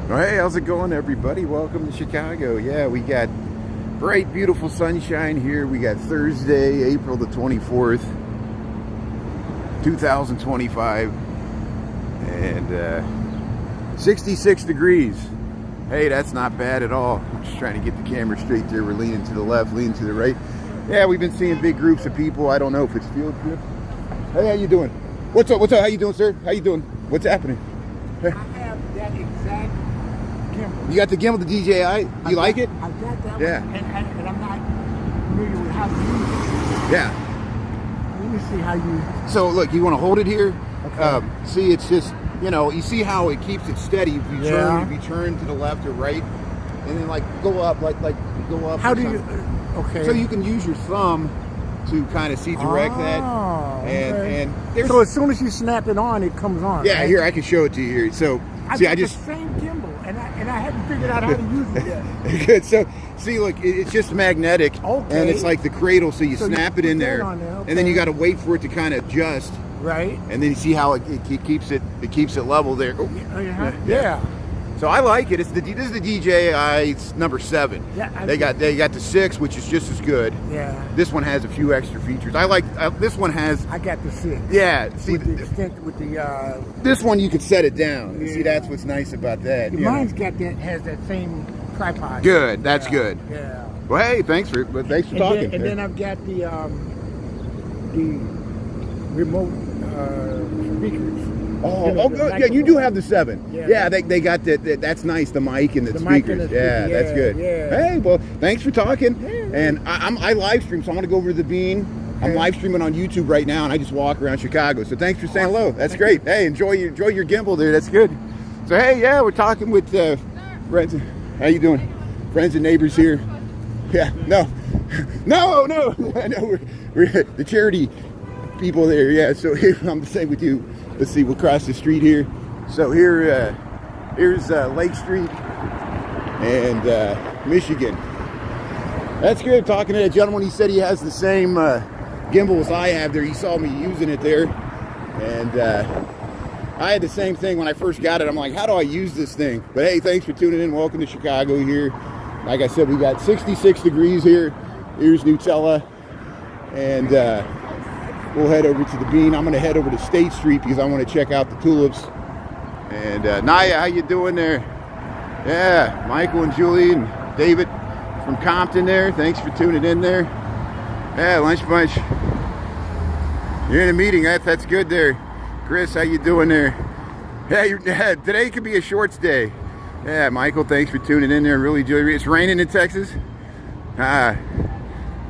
Well, hey, how's it going, everybody? Welcome to Chicago. Yeah, we got bright, beautiful sunshine here. We got Thursday, April the 24th, 2025, and 66 degrees. Hey, that's not bad at all. I'm just trying to get the camera straight there. We're leaning to the left, leaning to the right. Yeah, we've been seeing big groups of people. I don't know if it's field trips. Hey, how you doing? What's up? What's up? How you doing, sir? How you doing? What's happening? Hey. I have that exact gimbal. You got the gimbal, the DJI? You like it? I got that Yeah. one, and I'm not familiar with how to use it. Yeah. Let me see how you... So, look, you want to hold it here? Okay. See, it's just, you know, you see how it keeps it steady. If you turn to the left or right, and then, like, go up, like go up. How do you... Okay. So you can use your thumb to kind of direct that. And there's... So as soon as you snap it on, it comes on. Yeah, right? here, I can show it to you here. So, see, I just... the same gimbal, and I haven't figured out how to use it yet. Good. So, see, look, it's just magnetic, Okay. and it's like the cradle. So you So snap you it in put there, that on there, okay. and then you got to wait for it to kind of adjust, Right. and then you see how it keeps it level there. Oh, Yeah. So I like it. This is the DJI. It's number 7. Yeah, they got the 6, which is just as good. Yeah. This one has a few extra features. I like this one has. I got the 6. Yeah. See, With the extent with the. This one you can set it down. Yeah. See, that's what's nice about that. you Mine's know. got that has that same tripod. Good. That's Yeah, good. Yeah. Well, hey, thanks for talking. And then I've got the remote speakers. Oh, good. Yeah, you do have the 7. Yeah. They got that. That's nice. The mic and the The speakers. mic and the Yeah, speaker, that's good. yeah. Hey, well, thanks for talking. Yeah. And I live stream, so I'm gonna go over to the Bean. I'm Okay. live streaming on YouTube right now, and I just walk around Chicago. So thanks for saying hello. That's great. Hey, enjoy your gimbal there. That's good. So hey, yeah, we're talking with friends. How you doing? Friends and neighbors here. Yeah. No. I know we're the charity people there. Yeah. So here I'm the same with you. Let's see, we'll cross the street here. So here's Lake Street and Michigan. That's good. Talking to that gentleman, he said he has the same gimbal as I have there. He saw me using it there. And I had the same thing when I first got it. I'm like, how do I use this thing? But hey, thanks for tuning in. Welcome to Chicago here. Like I said, we got 66 degrees here. Here's Nutella. And we'll head over to the Bean. I'm going to head over to State Street because I want to check out the tulips. And Naya, how you doing there? Yeah, Michael and Julie and David from Compton there. Thanks for tuning in there. Yeah, Lunch Bunch. You're in a meeting. That's good there. Chris, how you doing there? Yeah, today could be a shorts day. Yeah, Michael, thanks for tuning in there. Really, Julie, it's raining in Texas. But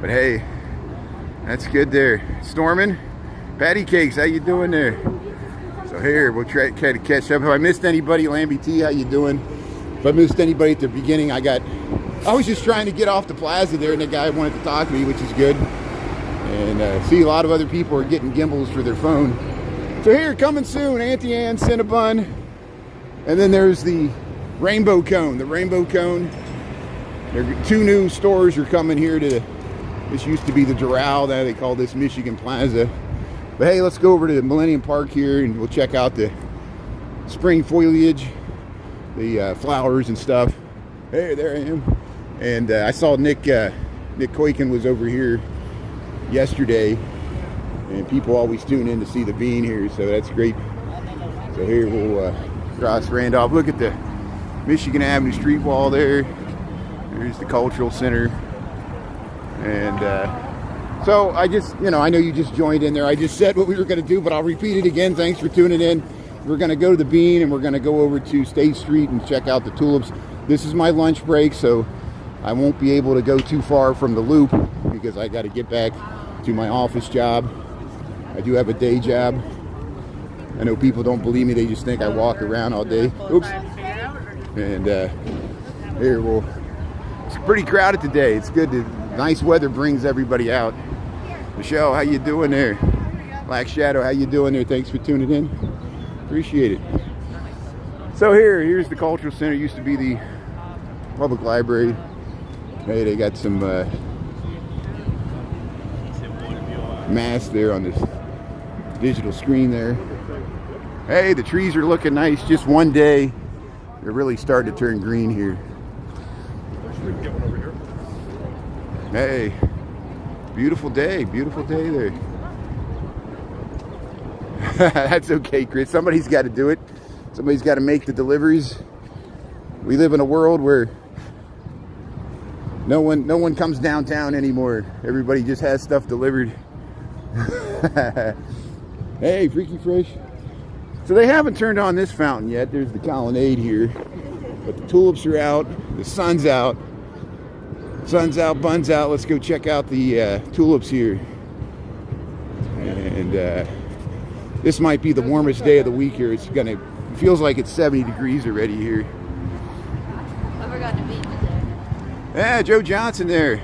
hey. That's good there. Storming. Patty Cakes, how you doing there? So here, we'll try to catch up. If I missed anybody, Lambie T, how you doing? If I missed anybody at the beginning, I was just trying to get off the plaza there, and the guy wanted to talk to me, which is good. And see, a lot of other people are getting gimbals for their phone. So here, coming soon, Auntie Anne, Cinnabon. And then there's the Rainbow Cone. The Rainbow Cone. There are 2 new stores are coming here to... This used to be the Doral, now they call this Michigan Plaza. But hey, let's go over to the Millennium Park here and we'll check out the spring foliage, the flowers and stuff. Hey, there I am. And I saw Nick Koiken was over here yesterday, and people always tune in to see the Bean here, so that's great. So here we'll cross Randolph. Look at the Michigan Avenue street wall there. There's the Cultural Center. And so I just, I know you just joined in there. I just said what we were going to do, but I'll repeat it again. Thanks for tuning in. We're going to go to the Bean and we're going to go over to State Street and check out the tulips. This is my lunch break, so I won't be able to go too far from the loop because I got to get back to my office job. I do have a day job. I know people don't believe me. They just think I walk around all day. Oops. And here, it's pretty crowded today. It's good to... Nice weather brings everybody out. Michelle, how you doing there? Black Shadow, how you doing there? Thanks for tuning in. Appreciate it. So here's the Cultural Center. Used to be the public library. Hey, they got some masks there on this digital screen there. Hey, the trees are looking nice. Just one day They're really starting to turn green here. Hey, beautiful day there. That's okay, Chris. Somebody's got to do it. Somebody's got to make the deliveries. We live in a world where no one comes downtown anymore. Everybody just has stuff delivered. Hey, Freaky Fresh. So they haven't turned on this fountain yet. There's the colonnade here. But the tulips are out. The sun's out. Sun's out, buns out. Let's go check out the tulips here. And this might be the warmest day of the week here. It feels like it's 70 degrees already here. I forgot to beat today. Yeah, Joe Johnson there.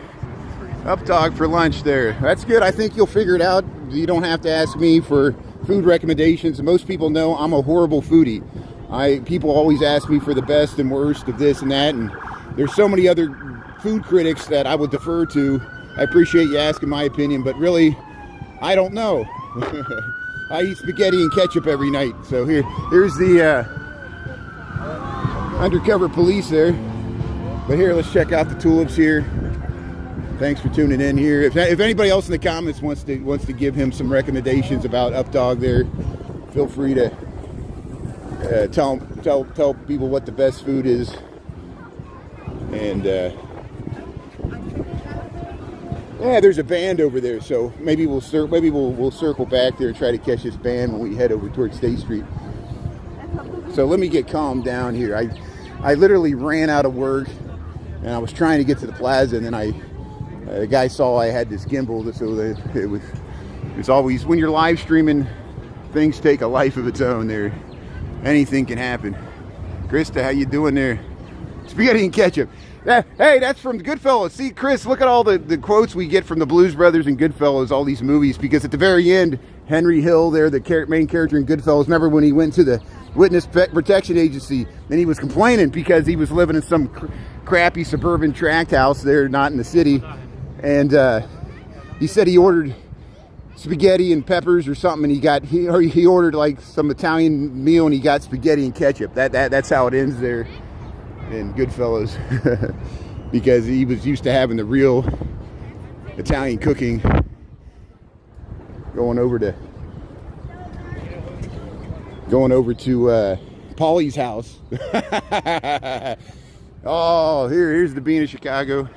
Up dog for lunch there. That's good. I think you'll figure it out. You don't have to ask me for food recommendations. Most people know I'm a horrible foodie. People always ask me for the best and worst of this and that, and there's so many other food critics that I would defer to. I appreciate you asking my opinion, but really, I don't know. I eat spaghetti and ketchup every night. So here's the undercover police there. But here, let's check out the tulips here. Thanks for tuning in here. If anybody else in the comments wants to give him some recommendations about Updog there, feel free to tell people what the best food is. And yeah, there's a band over there, so maybe we'll circle back there and try to catch this band when we head over towards State Street. So let me get calmed down here. I literally ran out of work, and I was trying to get to the plaza, and then the guy saw I had this gimbal, so it's always, when you're live streaming, things take a life of its own there. Anything can happen. Krista, how you doing there? Spaghetti and ketchup. Hey, that's from Goodfellas. See, Chris, look at all the quotes we get from the Blues Brothers and Goodfellas, all these movies, because at the very end, Henry Hill there, the main character in Goodfellas, remember when he went to the Witness Protection Agency, and he was complaining because he was living in some crappy suburban tract house there, not in the city, and he said he ordered spaghetti and peppers or something, and he ordered like some Italian meal, and he got spaghetti and ketchup. That's how it ends there in Goodfellas. Because he was used to having the real Italian cooking. Going over to Paulie's house. Oh, here's the Bean of Chicago.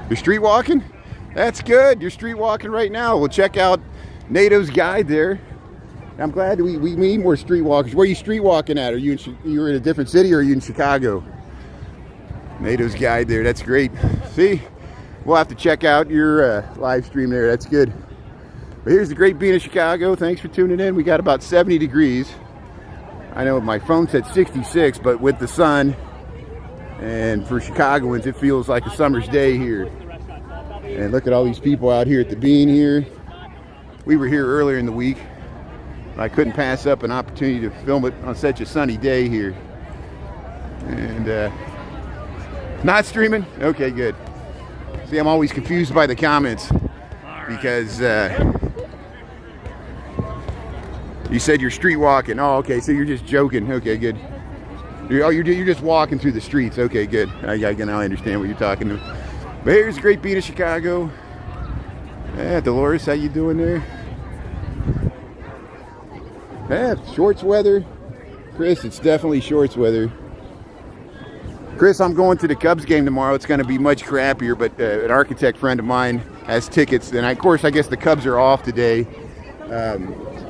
You're street walking? That's good. You're street walking right now. We'll check out NATO's guide there. I'm glad we need more street walkers. Where are you street walking at? You're in a different city, or are you in Chicago? NATO's guide there. That's great. See, we'll have to check out your live stream there. That's good. But here's the great Bean of Chicago. Thanks for tuning in. We got about 70 degrees. I know my phone said 66, but with the sun, and for Chicagoans, it feels like a summer's day here. And look at all these people out here at the Bean here. We were here earlier in the week. I couldn't pass up an opportunity to film it on such a sunny day here. And not streaming? Okay, good. See, I'm always confused by the comments because you said you're street walking. Oh, okay, so you're just joking. Okay, good. You're just walking through the streets. Okay, good. I now understand what you're talking about. But here's the great Bean of Chicago. Yeah, Dolores, how you doing there? Yeah, shorts weather. Chris, it's definitely shorts weather. Chris, I'm going to the Cubs game tomorrow. It's going to be much crappier, but an architect friend of mine has tickets. And of course, I guess the Cubs are off today.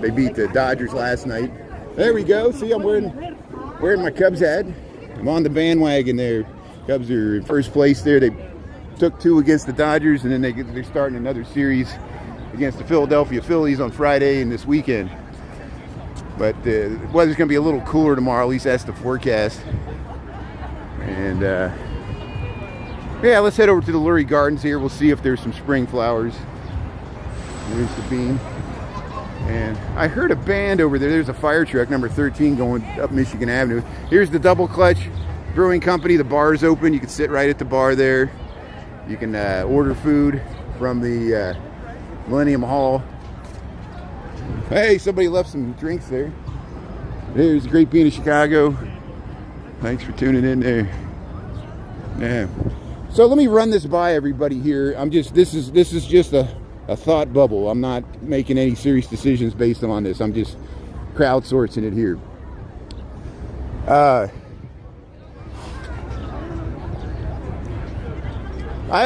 They beat the Dodgers last night. There we go. See, I'm wearing my Cubs hat. I'm on the bandwagon there. Cubs are in first place there. They took 2 against the Dodgers, and then they're starting another series against the Philadelphia Phillies on Friday and this weekend. But the weather's going to be a little cooler tomorrow, at least that's the forecast. And yeah, let's head over to the Lurie Gardens here. We'll see if there's some spring flowers. There's the Bean. And I heard a band over there. There's a fire truck, number 13, going up Michigan Avenue. Here's the Double Clutch Brewing Company. The bar is open. You can sit right at the bar there. You can order food from the Millennium Hall. Hey, somebody left some drinks there. There's the Great Bean of Chicago. Thanks for tuning in there. Yeah. So let me run this by everybody here. This is just a thought bubble. I'm not making any serious decisions based on this. I'm just crowdsourcing it here. I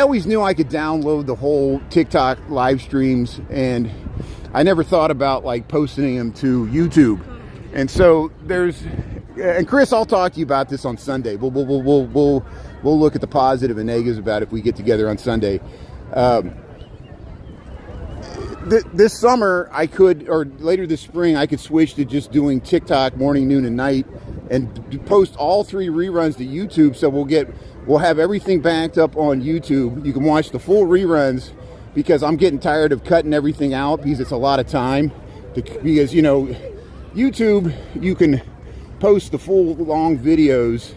always knew I could download the whole TikTok live streams, and I never thought about like posting them to YouTube. And so and Chris, I'll talk to you about this on Sunday. We'll look at the positive and negatives about it if we get together on Sunday. This summer I could, or later this spring, I could switch to just doing TikTok morning, noon, and night, and post all 3 reruns to YouTube. So we'll have everything backed up on YouTube. You can watch the full reruns, because I'm getting tired of cutting everything out, because it's a lot of time. Because, you know, YouTube, you can post the full long videos,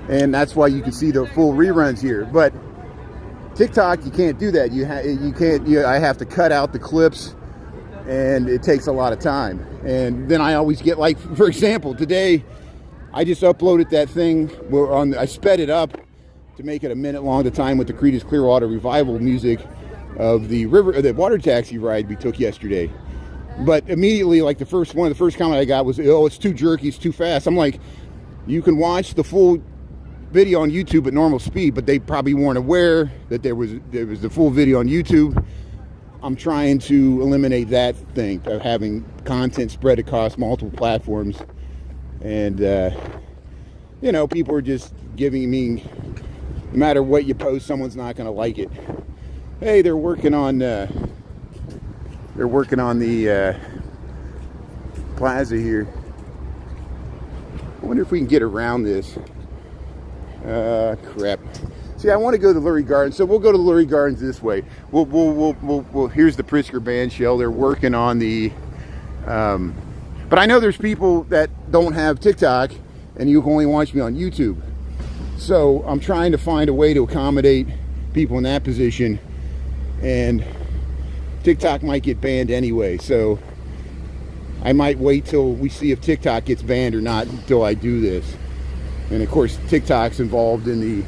and that's why you can see the full reruns here. But TikTok, you can't do that. I have to cut out the clips, and it takes a lot of time. And then I always get, like, for example, today I just uploaded that thing I sped it up to make it a minute long the time with the Creedence Clearwater Revival music of the water taxi ride we took yesterday. But immediately, like, the first comment I got was, "Oh, it's too jerky, it's too fast." I'm like, you can watch the full video on YouTube at normal speed, but they probably weren't aware that there was the full video on YouTube. I'm trying to eliminate that thing of having content spread across multiple platforms. And you know, people are just giving me, no matter what you post, someone's not going to like it. Hey, they're working on the plaza here. I wonder if we can get around this. Crap. See, I want to go to Lurie Garden, so we'll go to Lurie Gardens this way. We'll here's the Pritzker band shell. They're working on the but I know there's people that don't have TikTok, and you can only watch me on YouTube. So I'm trying to find a way to accommodate people in that position, and TikTok might get banned anyway. So I might wait till we see if TikTok gets banned or not until I do this. And of course, TikTok's involved in the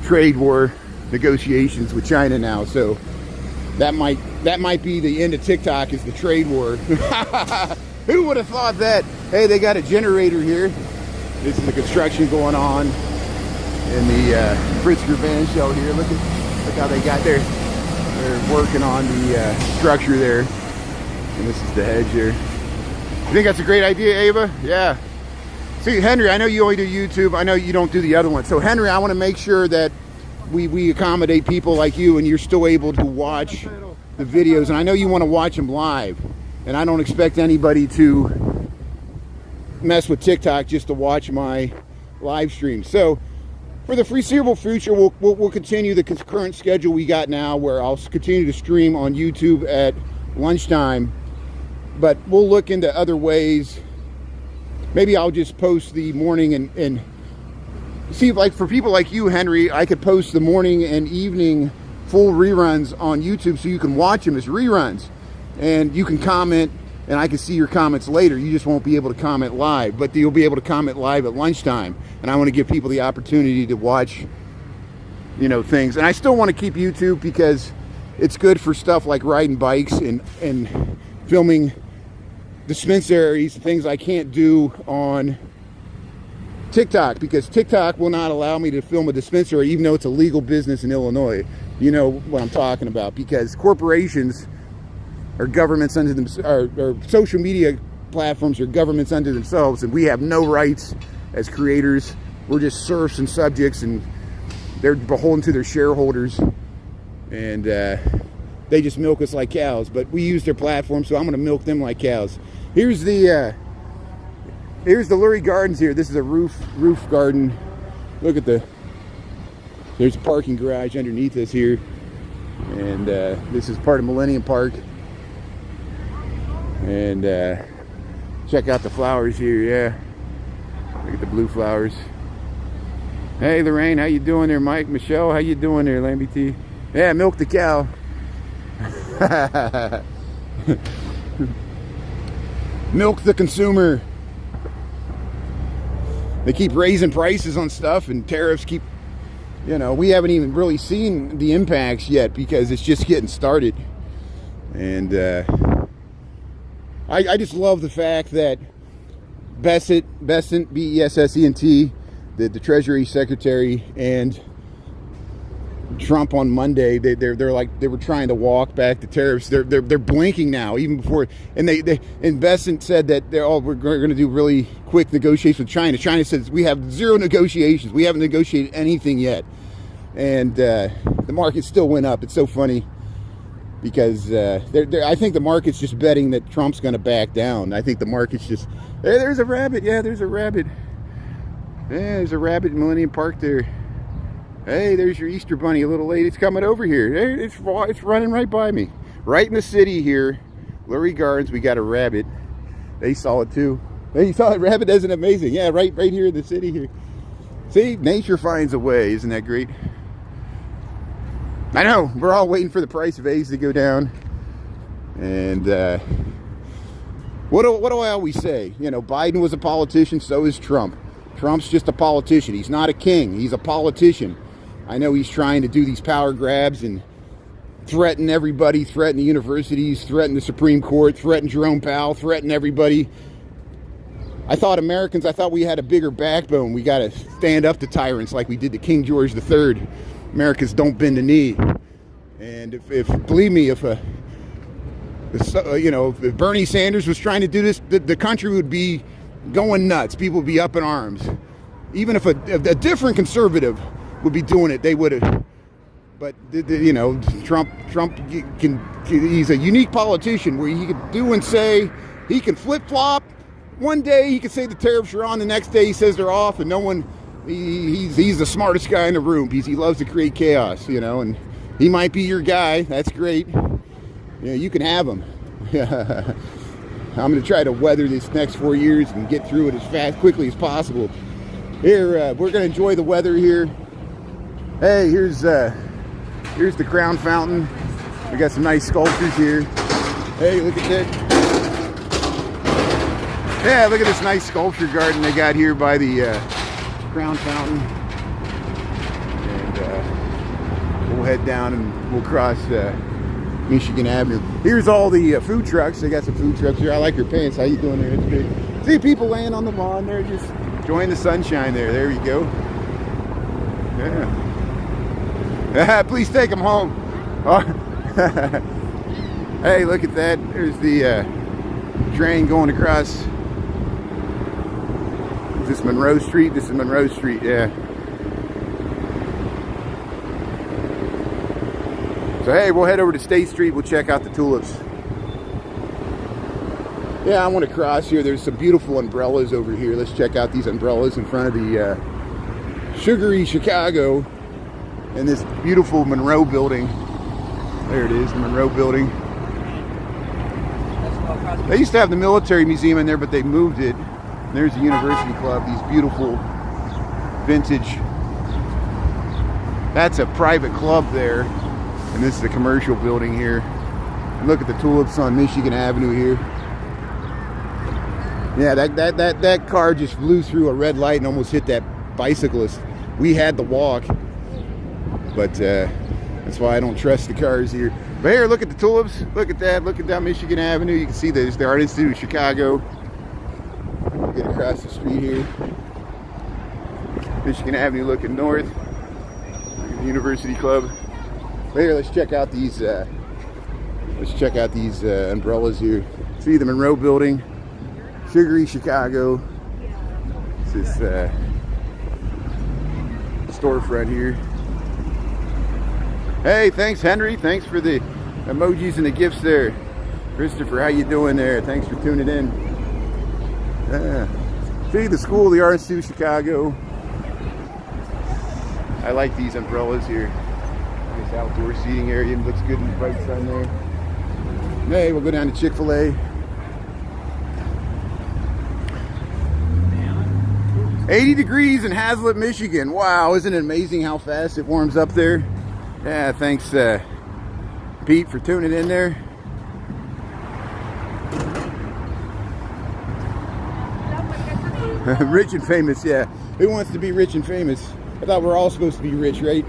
trade war negotiations with China now. So that might be the end of TikTok, is the trade war. Who would have thought that? Hey, they got a generator here. This is the construction going on in the Pritzker band shell here. Look how they got there. They're working on the structure there. And this is the hedge here. You think that's a great idea, Ava? Yeah. See, Henry, I know you only do YouTube. I know you don't do the other one. So, Henry, I want to make sure that we accommodate people like you, and you're still able to watch the videos. And I know you want to watch them live. And I don't expect anybody to mess with TikTok just to watch my live stream. So, for the foreseeable future, we'll continue the current schedule we got now, where I'll continue to stream on YouTube at lunchtime. But we'll look into other ways. Maybe I'll just post the morning and see, like, for people like you, Henry, I could post the morning and evening full reruns on YouTube, so you can watch them as reruns. And you can comment, and I can see your comments later. You just won't be able to comment live, but you'll be able to comment live at lunchtime. And I want to give people the opportunity to watch, you know, things. And I still want to keep YouTube, because it's good for stuff like riding bikes and filming dispensaries, things I can't do on TikTok, because TikTok will not allow me to film a dispensary, even though it's a legal business in Illinois. You know what I'm talking about, because corporations are governments unto themselves, or social media platforms are governments unto themselves, and we have no rights as creators. We're just serfs and subjects, and they're beholden to their shareholders, and they just milk us like cows. But we use their platform, so I'm going to milk them like cows. Here's the Lurie Gardens here. This is a roof garden. Look at there's a parking garage underneath us here, and this is part of Millennium Park. And check out the flowers here. Yeah, look at the blue flowers. Hey, Lorraine, how you doing there? Mike, Michelle, how you doing there? Lambie T. Yeah, milk the cow. Milk the consumer. they keep raising prices on stuff, and tariffs keep, you know, we haven't even really seen the impacts yet because it's just getting started. And I just love the fact that Bessent, B-E-S-S-E-N-T, the Treasury Secretary, and Trump on Monday, they're like, they were trying to walk back the tariffs. They're blinking now, even before. And and Bessent said that we're going to do really quick negotiations with China. China says we have zero negotiations. We haven't negotiated anything yet. And the market still went up. It's so funny because I think the market's just betting that Trump's going to back down. I think the market's just, hey, there's a rabbit. Yeah, there's a rabbit. Yeah, there's a rabbit in Millennium Park there. Hey, there's your Easter bunny, a little late. It's coming over here. Hey, it's running right by me. Right in the city here, Lurie Gardens, we got a rabbit. They saw it too. Hey, you saw it? Rabbit isn't amazing. Yeah, right here in the city here. See, nature finds a way. Isn't that great? I know. We're all waiting for the price of eggs to go down. And what do I always say? You know, Biden was a politician, so is Trump. Trump's just a politician. He's not a king. He's a politician. I know he's trying to do these power grabs and threaten everybody, threaten the universities, threaten the Supreme Court, threaten Jerome Powell, threaten everybody. I thought we had a bigger backbone. We got to stand up to tyrants like we did to King George III. Americans don't bend the knee. And if believe me, if Bernie Sanders was trying to do this, the country would be going nuts. People would be up in arms. Even if a different conservative would be doing it, they would have. But Trump he's a unique politician where he can do and say, he can flip-flop. One day he can say the tariffs are on, the next day he says they're off, and no one, he's the smartest guy in the room because he loves to create chaos, and he might be your guy. That's great. You can have him. I'm going to try to weather this next 4 years and get through it as quickly as possible. Here, we're going to enjoy the weather here. Hey, here's the Crown Fountain. We got some nice sculptures here. Hey, look at that. Yeah, look at this nice sculpture garden they got here by the Crown Fountain. And we'll head down and we'll cross Michigan Avenue. Here's all the food trucks. They got some food trucks here. I like your pants. How you doing there? It's good. See people laying on the lawn there, just enjoying the sunshine there. There you go. Yeah. Please take them home. Oh. Hey, look at that. There's the train going across. Is this Monroe Street? This is Monroe Street, yeah. So hey, we'll head over to State Street. We'll check out the tulips. Yeah, I want to cross here. There's some beautiful umbrellas over here. Let's check out these umbrellas in front of the Sugary Chicago and this beautiful Monroe building. There it is, the Monroe building. They used to have the military museum in there, but they moved it. There's the University Club, these beautiful vintage. That's a private club there. And this is a commercial building here. And look at the tulips on Michigan Avenue here. Yeah, that car just flew through a red light and almost hit that bicyclist. We had to walk, but that's why I don't trust the cars here. But here, look at the tulips. Look at that. Looking down Michigan Avenue, you can see there's the Art Institute of Chicago. Get across the street here. Michigan Avenue looking north. Look at the University Club. But here, let's check out these umbrellas here. See the Monroe Building, Sugary Chicago. It's this storefront here. Hey, thanks Henry. Thanks for the emojis and the gifts there. Christopher, how you doing there? Thanks for tuning in. See the school, the Art Institute of Chicago. I like these umbrellas here. Nice outdoor seating area. Looks good in the bright sun there. Hey, we'll go down to Chick-fil-A. 80 degrees in Hazlet, Michigan. Wow, isn't it amazing how fast it warms up there? Yeah, thanks Pete for tuning in there. Rich and famous, yeah. Who wants to be rich and famous? I thought we're all supposed to be rich, right?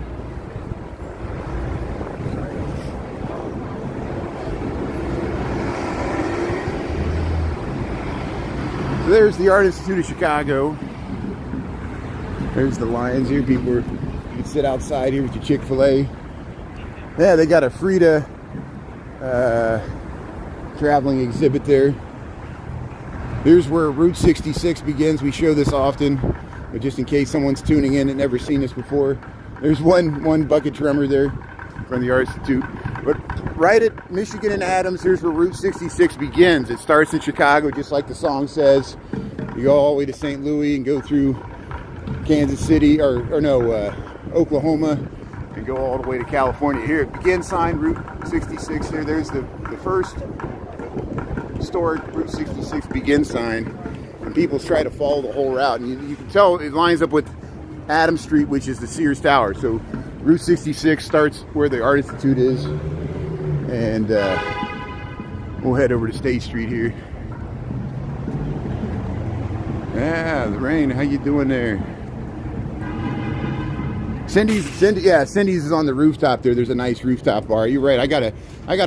So there's the Art Institute of Chicago. There's the Lions here. People are, you can sit outside here with your Chick-fil-A. Yeah, they got a Frida traveling exhibit there. Here's where Route 66 begins. We show this often, but just in case someone's tuning in and never seen this before, there's one bucket drummer there from the Art Institute. But right at Michigan and Adams, here's where Route 66 begins. It starts in Chicago, just like the song says. You go all the way to St. Louis and go through Kansas City, Oklahoma, and go all the way to California. Here, begin sign, Route 66 here. There's the first historic Route 66 begin sign. And people try to follow the whole route. And you can tell it lines up with Adams Street, which is the Sears Tower. So Route 66 starts where the Art Institute is. And we'll head over to State Street here. Yeah, the rain. How you doing there? Cindy's is on the rooftop there. There's a nice rooftop bar. You're right. I gotta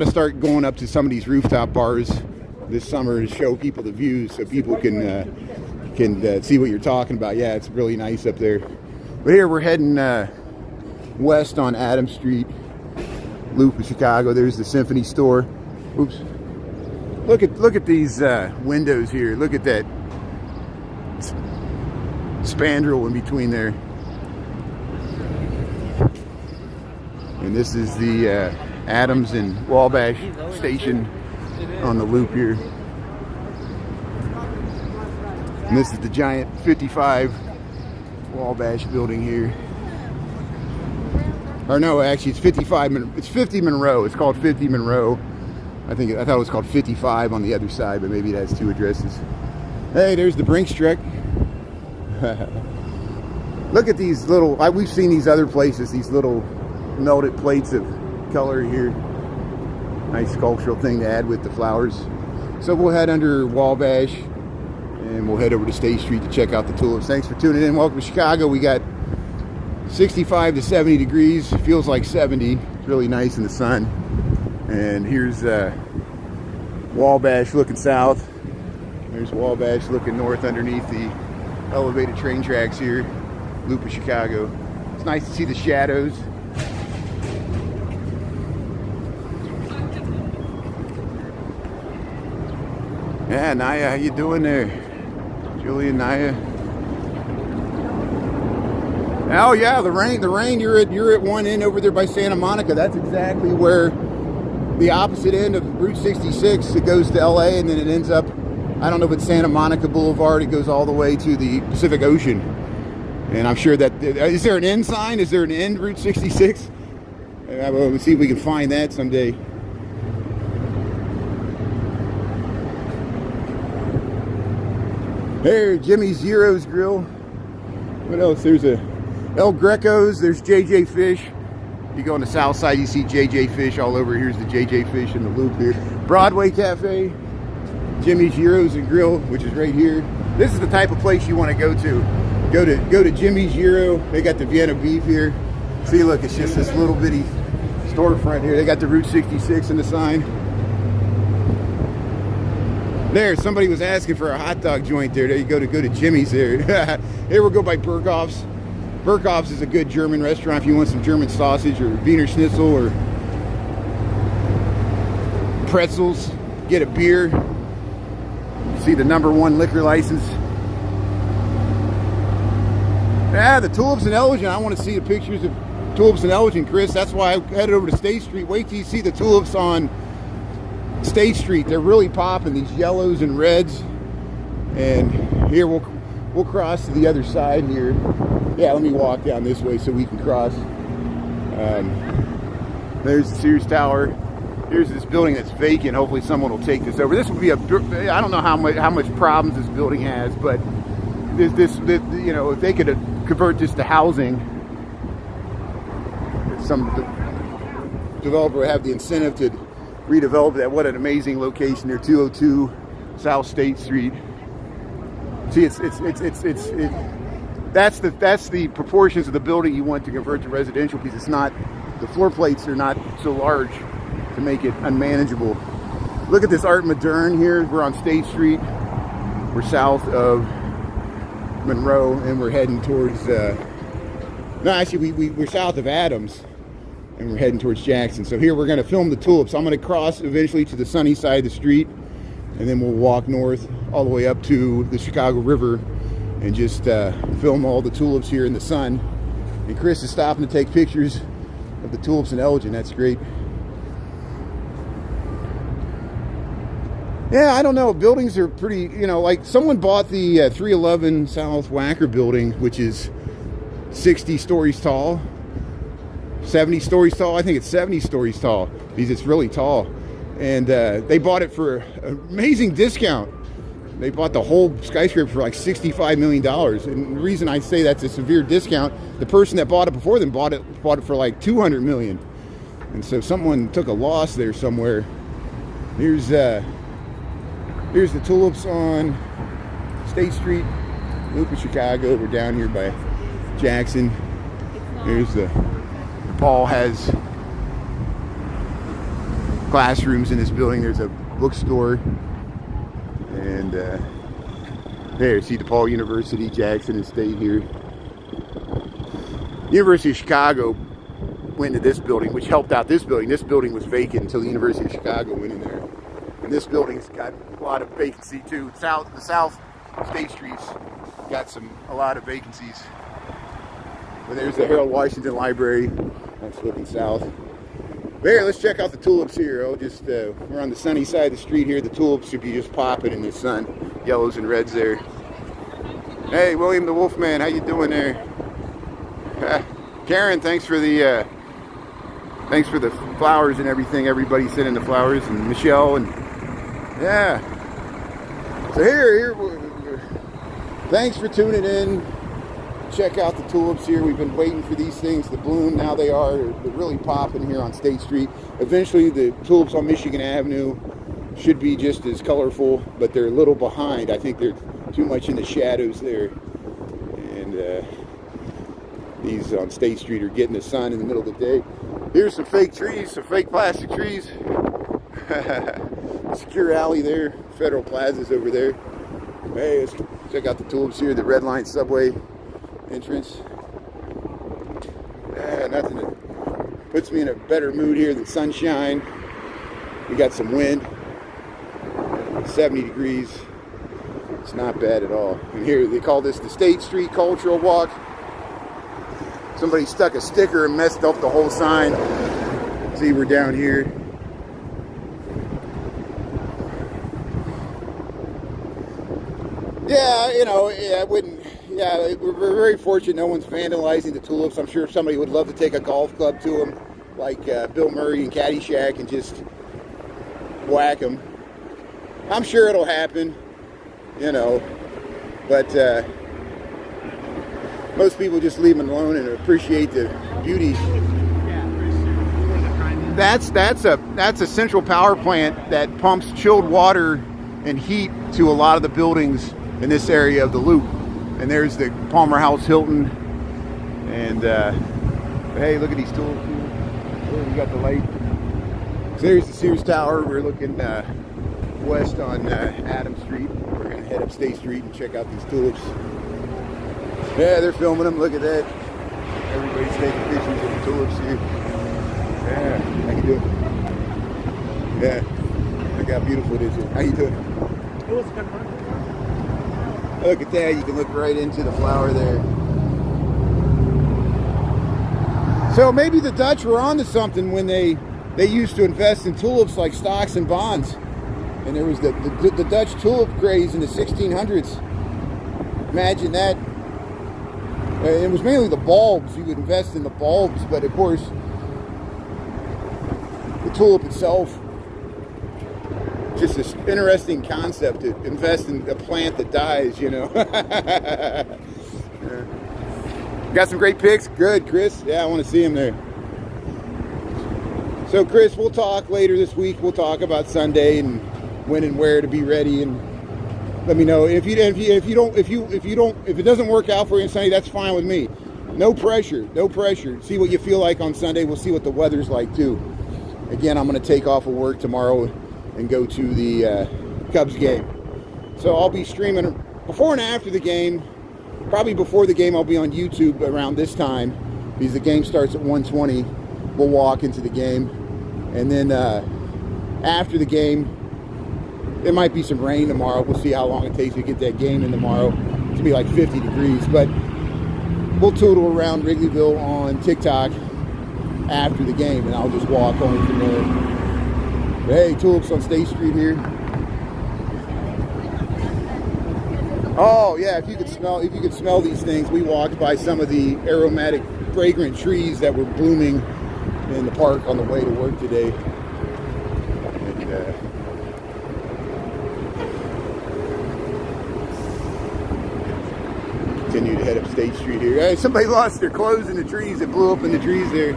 start going up to some of these rooftop bars this summer to show people the views, so people can see what you're talking about. Yeah, it's really nice up there. But here we're heading west on Adams Street, loop of Chicago. There's the Symphony Store. Oops. Look at these windows here. Look at that spandrel in between there. And this is the Adams and Wabash station on the loop here. And this is the giant 55 Wabash building here. Or no, actually it's 50 Monroe. It's called 50 Monroe. I thought it was called 55 on the other side, but maybe it has two addresses. Hey, there's the Brinks truck. Look at these little, we've seen these other places, these little melted plates of color here. Nice sculptural thing to add with the flowers. So we'll head under Wabash and we'll head over to State Street to check out the tulips. Thanks for tuning in. Welcome to Chicago. We got 65 to 70 degrees. Feels like 70. It's really nice in the sun. And here's Wabash looking south. There's Wabash looking north underneath the elevated train tracks here. Loop of Chicago. It's nice to see the shadows. Yeah, Naya, how you doing there? Julie and Naya. Oh yeah, the rain. You're at one end over there by Santa Monica. That's exactly where the opposite end of Route 66. It goes to LA and then it ends up, I don't know if it's Santa Monica Boulevard. It goes all the way to the Pacific Ocean. And I'm sure that, is there an end sign? Is there an end Route 66? We'll see if we can find that someday. There, Jimmy's Gyros Grill. What else? There's a El Greco's. There's JJ Fish. You go on the south side, you see JJ Fish all over. Here's the JJ Fish in the loop here. Broadway Cafe. Jimmy's Gyros and Grill, which is right here. This is the type of place you want to go to. Go to Jimmy's Gyro. They got the Vienna beef here. See, look, it's just this little bitty storefront here. They got the Route 66 in the sign. There, somebody was asking for a hot dog joint there. There you go to Jimmy's there. Here we'll go by Berghoff's. Berghoff's is a good German restaurant if you want some German sausage or Wiener Schnitzel or pretzels. Get a beer. See the #1 liquor license. Yeah, the Tulips and Elgin. I want to see the pictures of Tulips and Elgin, Chris. That's why I headed over to State Street. Wait till you see the tulips on State Street. They're really popping, these yellows and reds. And here we'll cross to the other side here. Yeah, let me walk down this way so we can cross. There's the Sears Tower. Here's this building that's vacant. Hopefully someone will take this over. This would be I don't know how much problems this building has, but this you know, if they could convert this to housing, some developer would have the incentive to redevelop that. What an amazing location there, 202 South State Street. See, that's the proportions of the building you want to convert to residential, because it's not, the floor plates are not so large to make it unmanageable. Look at this Art Moderne here. We're on State Street. We're south of Monroe, and we're heading towards, no, actually, we're south of Adams, and we're heading towards Jackson. So here we're going to film the tulips. I'm going to cross eventually to the sunny side of the street, and then we'll walk north all the way up to the Chicago River and just film all the tulips here in the sun. And Chris is stopping to take pictures of the tulips in Elgin. That's great. Yeah, I don't know. Buildings are pretty, you know, like someone bought the 311 South Wacker building, which is 60 stories tall, 70 stories tall. I think it's 70 stories tall because it's really tall. And they bought it for an amazing discount. They bought the whole skyscraper for like $65 million. And the reason I say that's a severe discount, the person that bought it before them bought it for like $200 million. And so someone took a loss there somewhere. Here's the tulips on State Street, Loop of Chicago. We're down here by Jackson. Here's Paul has classrooms in this building. There's a bookstore. And there, see DePaul University, Jackson and State here. University of Chicago went into this building, which helped out this building. This building was vacant until the University of Chicago went in there. And this building's got a lot of vacancy too. The South State Street's got a lot of vacancies. But there's the Harold Washington Library. That's looking south. There, let's check out the tulips here. We're on the sunny side of the street here. The tulips should be just popping in the sun. Yellows and reds there. Hey, William the Wolfman, how you doing there? Karen, thanks for the flowers and everything. Everybody sending the flowers, and Michelle, and yeah. So here, thanks for tuning in. Check out the tulips here. We've been waiting for these things to bloom. Now they're really popping here on State Street. Eventually the tulips on Michigan Avenue should be just as colorful, but they're a little behind. I think they're too much in the shadows there. And these on State Street are getting the sun in the middle of the day. Here's some fake trees, some fake plastic trees. Secure Alley there. Federal Plaza's over there. Hey, let's check out the tulips here. The Red Line subway entrance. Nothing that puts me in a better mood here than sunshine. We got some wind. 70 degrees. It's not bad at all. And here they call this the State Street Cultural Walk. Somebody stuck a sticker and messed up the whole sign. See, we're down here. Yeah, you know, I wouldn't. Yeah, we're very fortunate no one's vandalizing the tulips. I'm sure somebody would love to take a golf club to them, like Bill Murray and Caddyshack, and just whack them. I'm sure it'll happen, you know, but most people just leave them alone and appreciate the beauty. That's a central power plant that pumps chilled water and heat to a lot of the buildings in this area of the Loop. And there's the Palmer House Hilton. And hey, look at these tulips here. Oh, we got the light. So there's the Sears Tower. We're looking west on Adams Street. We're going to head up State Street and check out these tulips. Yeah, they're filming them. Look at that. Everybody's taking pictures of the tulips here. Yeah, how you doing? Yeah, look how beautiful it is here. How you doing? It was a good one. Look at that, you can look right into the flower there. So maybe the Dutch were onto something when they used to invest in tulips like stocks and bonds. And there was the Dutch tulip craze in the 1600s. Imagine that. It was mainly the bulbs. You would invest in the bulbs, but of course, the tulip itself, just this interesting concept to invest in a plant that dies, you know. Yeah. Got some great pics? Good, Chris. Yeah, I want to see him there. So, Chris, we'll talk later this week. We'll talk about Sunday and when and where to be ready and let me know. If it doesn't work out for you on Sunday, that's fine with me. No pressure, no pressure. See what you feel like on Sunday. We'll see what the weather's like too. Again, I'm going to take off of work tomorrow and go to the Cubs game. So I'll be streaming before and after the game. Probably before the game, I'll be on YouTube around this time because the game starts at 1:20. We'll walk into the game, and then after the game, there might be some rain tomorrow. We'll see how long it takes to get that game in tomorrow. It's gonna be like 50 degrees, but we'll tootle around Wrigleyville on TikTok after the game, and I'll just walk home from there. But hey, Tulips on State Street here. Oh yeah, if you could smell these things. We walked by some of the aromatic, fragrant trees that were blooming in the park on the way to work today. And, continue to head up State Street here. Hey, somebody lost their clothes in the trees. It blew up in the trees there.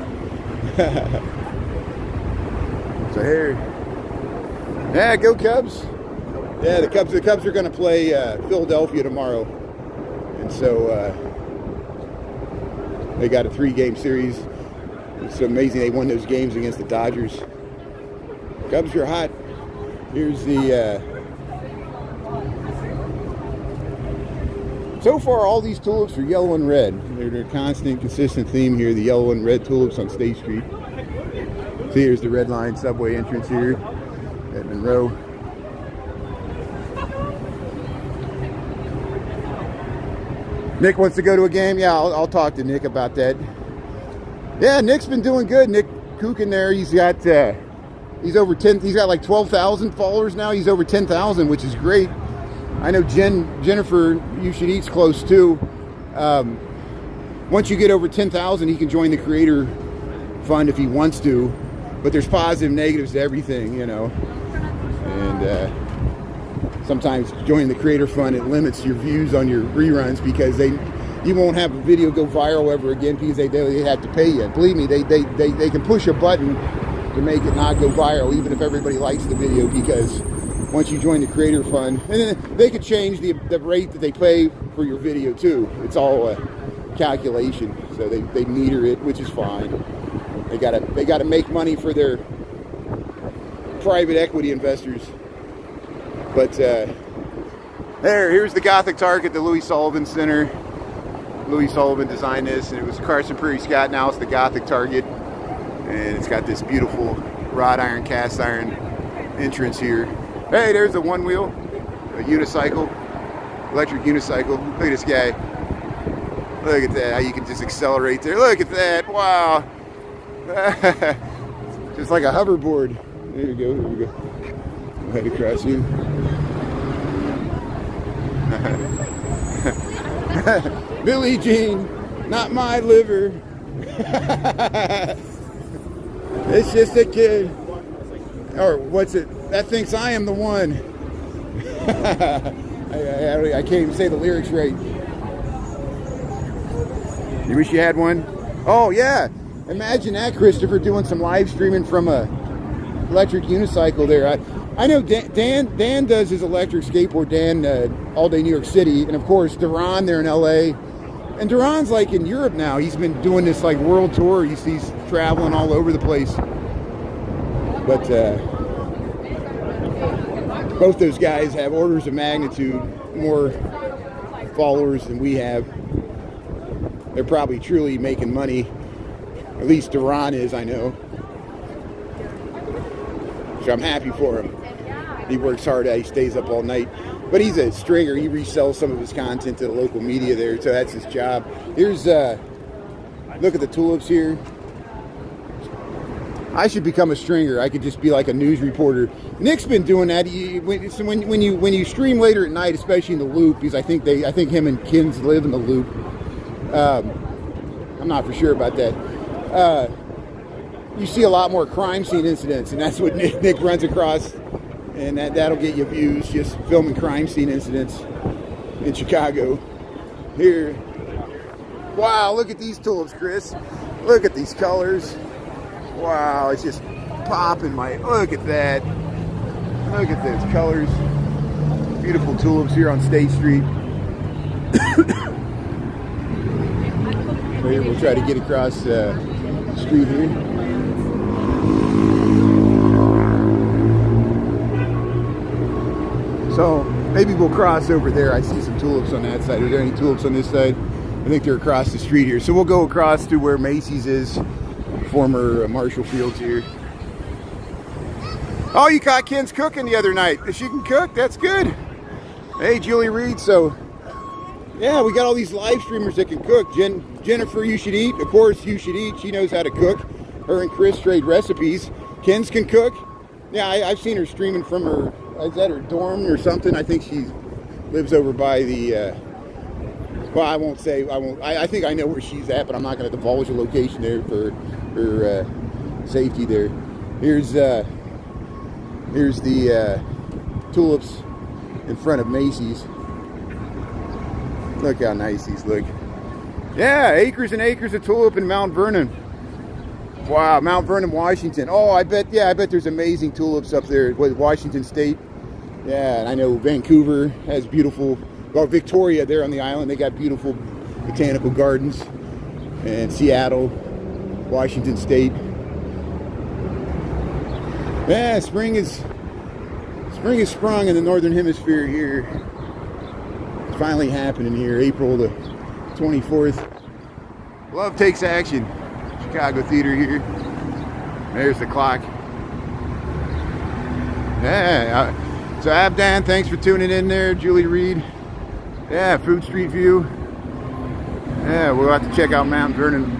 So here, yeah, go Cubs. Yeah, the Cubs are going to play Philadelphia tomorrow, and so they got a 3-game series. It's amazing they won those games against the Dodgers. Cubs are hot. Here's the. So far, all these tulips are yellow and red. They're a constant, consistent theme here. The yellow and red tulips on State Street. See, here's the Red Line subway entrance here at Monroe. Nick wants to go to a game. Yeah, I'll talk to Nick about that. Yeah, Nick's been doing good. Nick Cookin there. He's got he's over 10. He's got like 12,000 followers now. He's over 10,000, which is great. I know Jennifer, You Should Eat's close too. Once you get over 10,000, he can join the Creator Fund if he wants to. But there's positives and negatives to everything, you know. And sometimes joining the Creator Fund, it limits your views on your reruns because you won't have a video go viral ever again because they have to pay you. Believe me, they can push a button to make it not go viral, even if everybody likes the video, because once you join the Creator Fund, and then they could change the rate that they pay for your video too. It's all a calculation, so they meter it, which is fine. They gotta make money for their private equity investors. But here's the Gothic Target, the Louis Sullivan Center. Louis Sullivan designed this, and it was Carson Prairie Scott. Now it's the Gothic Target, and it's got this beautiful wrought iron, cast iron entrance here. Hey, there's a one wheel, a unicycle, electric unicycle. Look at this guy. Look at that, how you can just accelerate there. Look at that, wow. Just like a hoverboard. There you go, there we go. Go ahead across you. Billie Jean, not my liver. It's just a kid. Or what's it? That thinks I am the one. I can't even say the lyrics right. You wish you had one? Oh yeah. Imagine that, Christopher, doing some live streaming from a electric unicycle there. I know Dan does his electric skateboard, Dan, all day New York City, and of course Duran there in LA. And Duran's like in Europe now. He's been doing this like world tour. He's traveling all over the place. But both those guys have orders of magnitude more followers than we have. They're probably truly making money. At least Duran is, I know. So I'm happy for him. He works hard at it. He stays up all night. But he's a stringer. He resells some of his content to the local media there, so that's his job. Here's, look at the tulips here. I should become a stringer. I could just be like a news reporter. Nick's been doing that. When you stream later at night, especially in the Loop, because I think him and Kins live in the Loop. I'm not for sure about that. You see a lot more crime scene incidents, and that's what Nick runs across, and that'll get you views, just filming crime scene incidents in Chicago. Here, wow, look at these tulips, Chris. Look at these colors. Wow, it's just popping my, look at that. Look at those colors. Beautiful tulips here on State Street. Here, we'll try to get across the street here. So maybe we'll cross over there. I see some tulips on that side. Are there any tulips on this side? I think they're across the street here. So we'll go across to where Macy's is, former Marshall Fields here. Oh, you caught Ken's cooking the other night. She can cook, that's good. Hey, Julie Reed. So yeah, we got all these live streamers that can cook. Jennifer, you should eat. Of course, you should eat. She knows how to cook. Her and Chris trade recipes. Ken's can cook. Yeah, I've seen her streaming from her, is that her dorm or something? I think she lives over by the, well, I won't say, I think I know where she's at, but I'm not going to divulge a location there for her safety there. Here's the tulips in front of Macy's. Look how nice these look. Yeah, acres and acres of tulip in Mount Vernon. Wow, Mount Vernon, Washington. Oh, I bet there's amazing tulips up there with Washington State. Yeah, and I know Vancouver has beautiful, well, Victoria there on the island, they got beautiful botanical gardens. And Seattle, Washington State. Yeah, spring is sprung in the northern hemisphere here. It's finally happening here, April the 24th. Love Takes Action, Chicago Theater here. There's the clock. Yeah, so Abdan, thanks for tuning in there. Julie Reed. Yeah, Food Street View. Yeah, we'll have to check out Mount Vernon.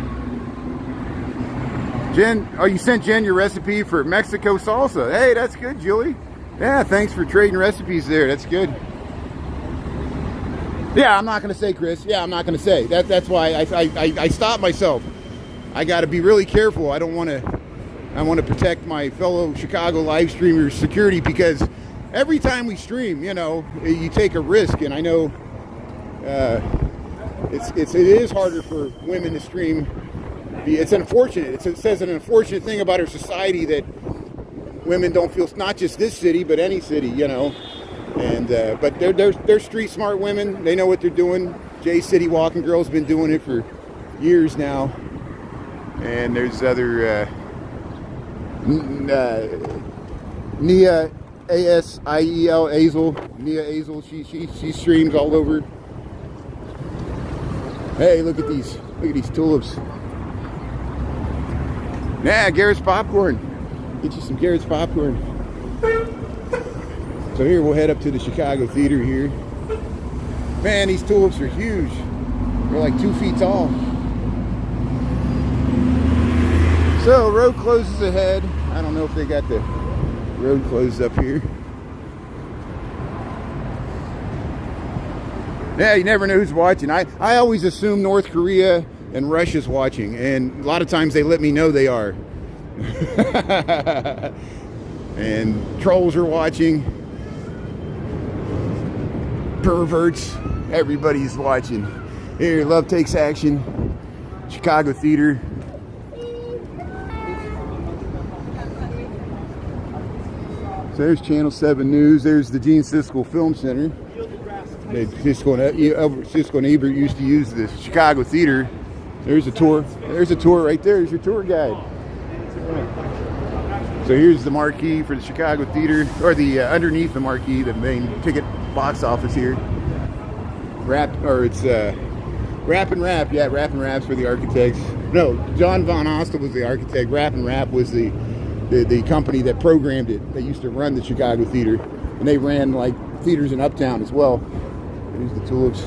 Jen, oh, you sent Jen your recipe for Mexico salsa. Hey, that's good, Julie. Yeah, thanks for trading recipes there. That's good. Yeah, I'm not going to say, Chris. Yeah, I'm not going to say. That's why I stopped myself. I got to be really careful. I want to protect my fellow Chicago live streamers' security, because every time we stream, you know, you take a risk, and I know it is harder for women to stream. It's unfortunate. It says an unfortunate thing about our society that women don't feel, not just this city, but any city, you know. And but they're street smart women. They know what they're doing. J City Walking Girl's been doing it for years now. And there's other Nia Asiel Azel. Nia Azel. She streams all over. Hey, look at these tulips. Yeah, Garrett's popcorn. Get you some Garrett's popcorn. So here we'll head up to the Chicago Theater here. Man, these tulips are huge. They're like 2 feet tall. So road closes ahead. I don't know if they got the road closed up here. Yeah, you never know who's watching. I always assume North Korea and Russia's watching, and a lot of times they let me know they are. And trolls are watching. Perverts, everybody's watching. Here, Love Takes Action, Chicago Theater. So there's Channel 7 News. There's the Gene Siskel Film Center. Siskel and Ebert used to use the Chicago Theater. There's a tour. There's a tour right there. There's your tour guide. So here's the marquee for the Chicago Theater, or the underneath the marquee, the main ticket box office here. Rap and Rap. Yeah, Rap and Rap's for the architects. No, John Von Hostel was the architect. Rap and Rap was the company that programmed it. They used to run the Chicago Theater, and they ran like theaters in Uptown as well. Here's the tulips.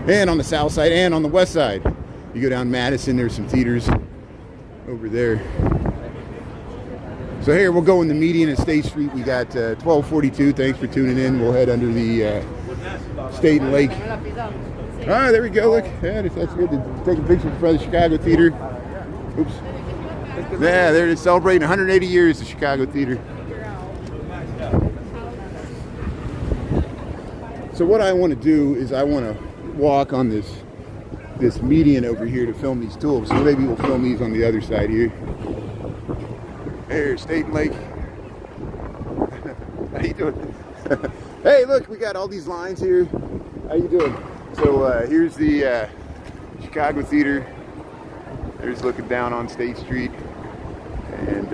And on the south side and on the west side. You go down Madison, there's some theaters over there. So here we'll go in the median at State Street. We got 1242. Thanks for tuning in. We'll head under the State and Lake. Ah, there we go. Look, yeah, that's good. Take a picture for the Chicago Theater. Oops. Yeah, they're celebrating 180 years of Chicago Theater. So what I want to do is I want to walk on this median over here to film these tulips. So maybe we'll film these on the other side here. There's State and Lake. How you doing? Hey, look, we got all these lines here. How you doing? So here's the Chicago Theater. There's looking down on State Street. And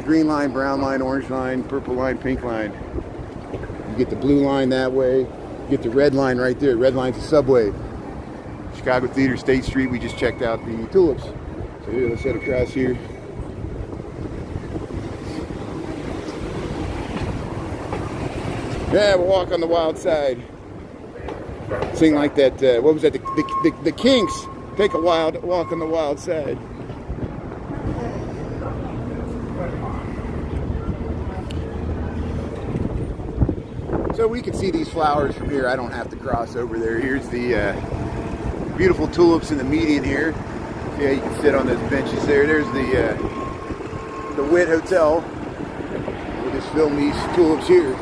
green line, brown line, orange line, purple line, pink line. You get the blue line that way. You get the red line right there. Red line's the subway. Chicago Theater, State Street. We just checked out the Tulips. So here, let's head across here. Yeah, we'll walk on the wild side. Sing like that, what was that? The Kinks. Take a wild walk on the wild side. So we can see these flowers from here. I don't have to cross over there. Here's the beautiful tulips in the median here. Yeah, you can sit on those benches there. There's the Witt Hotel. We'll just film these tulips here.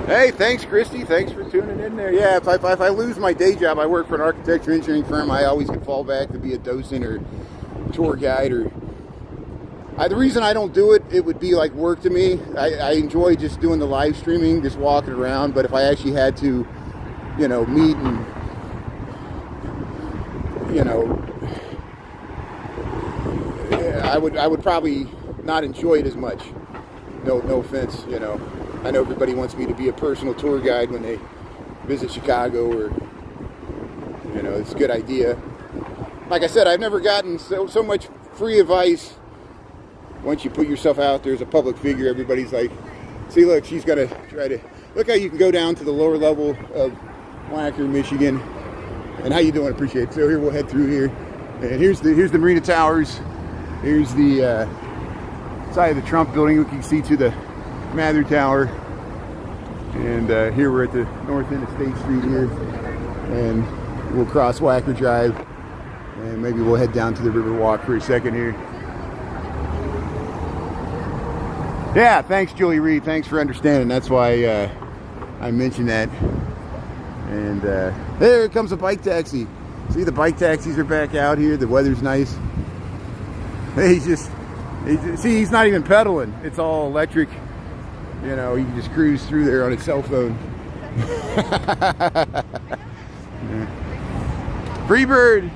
Hey, thanks, Christy. Thanks for tuning in there. Yeah, if I lose my day job, I work for an architecture engineering firm. I always can fall back to be a docent or tour guide. Or the reason I don't do it, it would be like work to me. I enjoy just doing the live streaming, just walking around. But if I actually had to, you know, meet and, you know, I would probably not enjoy it as much. No offense, you know. I know everybody wants me to be a personal tour guide when they visit Chicago, or, you know, it's a good idea. Like I said, I've never gotten so much free advice. Once you put yourself out there as a public figure, everybody's like, see, look, she's going to try to, look how you can go down to the lower level of Wacker, Michigan. And how you doing? Appreciate it. So here, we'll head through here. And here's the Marina Towers. Here's the side of the Trump building. We can see to the Mather Tower. And here we're at the north end of State Street here. And we'll cross Wacker Drive. And maybe we'll head down to the River Walk for a second here. Yeah, thanks, Julie Reed. Thanks for understanding. That's why I mentioned that. And there comes a bike taxi. See, the bike taxis are back out here. The weather's nice. See, he's not even pedaling. It's all electric. You know, you can just cruise through there on his cell phone. Yeah. Free bird.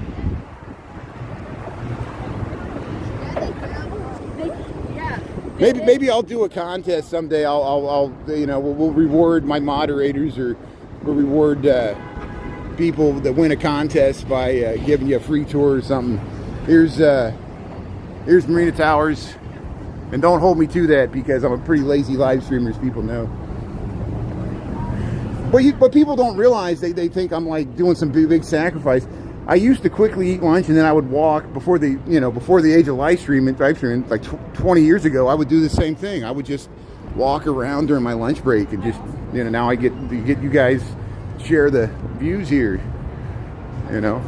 Maybe I'll do a contest someday. I'll you know, we'll reward my moderators, or we'll reward people that win a contest by giving you a free tour or something. Here's Marina Towers, and don't hold me to that because I'm a pretty lazy live streamer, as people know. But people don't realize, they think I'm like doing some big sacrifice. I used to quickly eat lunch and then I would walk before the age of live streaming, like 20 years ago. I would do the same thing. I would just walk around during my lunch break and just, you know, now I get you guys share the views here, you know.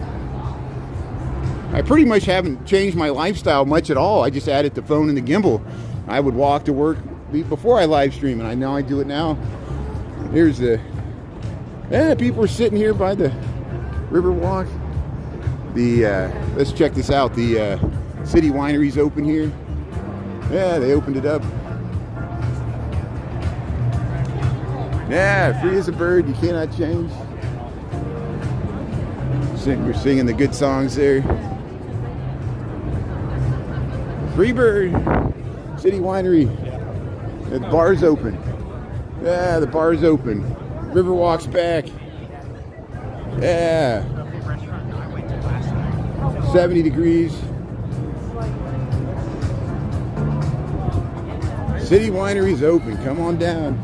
I pretty much haven't changed my lifestyle much at all. I just added the phone and the gimbal. I would walk to work before I live stream, and I know I do it now. Here's people are sitting here by the River Walk. Let's check this out. The City Winery's open here. Yeah, they opened it up. Yeah, free as a bird, you cannot change. We're singing the good songs there. Free bird, City Winery. The bar's open. Yeah, the bar's open. Riverwalk's back. Yeah. 70 degrees. City Winery's open. Come on down.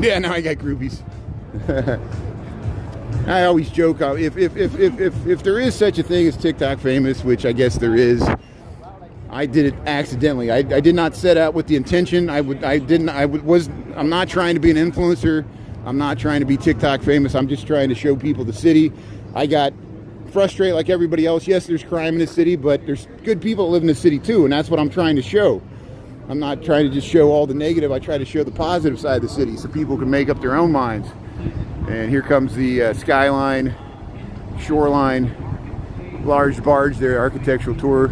Yeah, now I got groupies. I always joke, if there is such a thing as TikTok famous, which I guess there is, I did it accidentally. I did not set out with the intention. I'm not trying to be an influencer. I'm not trying to be TikTok famous. I'm just trying to show people the city. I got frustrated like everybody else. Yes, there's crime in the city, but there's good people that live in the city too, and that's what I'm trying to show. I'm not trying to just show all the negative. I try to show the positive side of the city so people can make up their own minds. And here comes the skyline, shoreline, large barge there, architectural tour.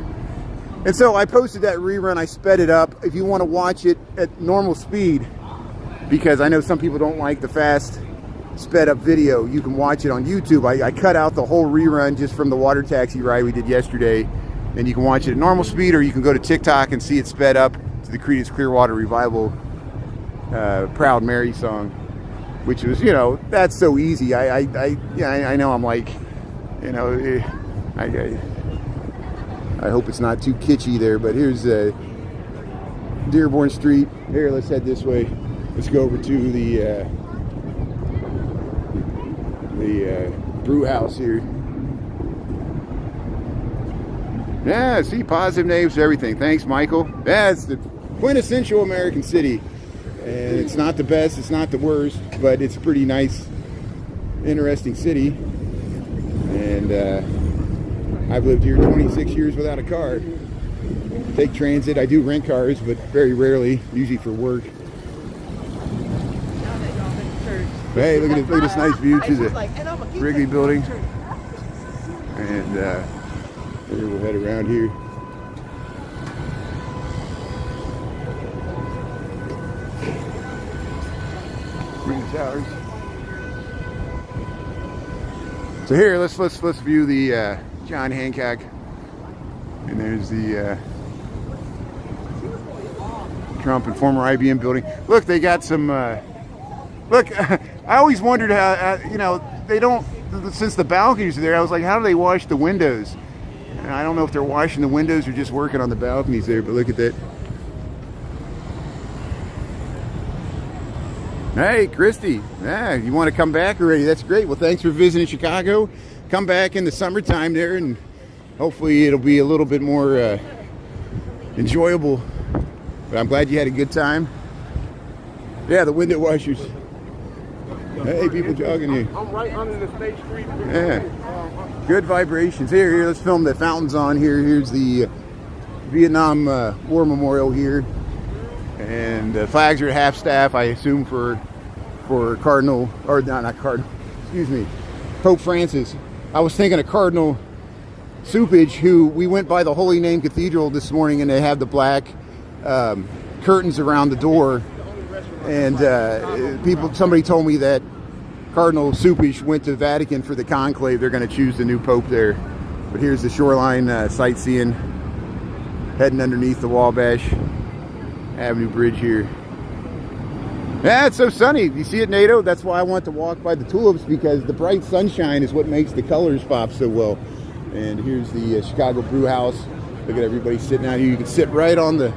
And so I posted that rerun. I sped it up. If you want to watch it at normal speed, because I know some people don't like the fast sped up video, you can watch it on YouTube. I cut out the whole rerun just from the water taxi ride we did yesterday, and you can watch it at normal speed, or you can go to TikTok and see it sped up to the Creedence Clearwater Revival Proud Mary song, which was, you know, that's so easy. I know I'm like, you know, I hope it's not too kitschy there, but here's Dearborn Street. Here, let's head this way. Let's go over to the brew house here. Yeah, see, positive names for everything. Thanks, Michael. Yeah, it's the quintessential American city. And it's not the best, it's not the worst, but it's a pretty nice, interesting city. And I've lived here 26 years without a car. Take transit. I do rent cars, but very rarely, usually for work. But hey, look at this nice view to the Wrigley building. And maybe we'll head around here. Green Towers. So here, let's view the John Hancock, and there's the Trump and former IBM building. Look, they got some. Look, I always wondered how, you know, they don't, since the balconies are there, I was like, how do they wash the windows? And I don't know if they're washing the windows or just working on the balconies there, but look at that. Hey, Christy, yeah, you want to come back already? That's great. Well, thanks for visiting Chicago. Come back in the summertime there, and hopefully it'll be a little bit more enjoyable. But I'm glad you had a good time. Yeah, the window washers. Hey, people jogging here. I'm right under the State Street. Yeah, good vibrations. Here, let's film the fountains on here. Here's the Vietnam War Memorial here. And the flags are at half staff, I assume, for Cardinal, or not Cardinal, excuse me, Pope Francis. I was thinking of Cardinal Supage, who we went by the Holy Name Cathedral this morning, and they have the black curtains around the door. And somebody told me that Cardinal Supage went to the Vatican for the conclave. They're going to choose the new Pope there. But here's the shoreline sightseeing, heading underneath the Wabash Avenue Bridge here. Yeah, it's so sunny. You see it, NATO? That's why I want to walk by the tulips, because the bright sunshine is what makes the colors pop so well. And here's the Chicago Brew House. Look at everybody sitting out here. You can sit right on the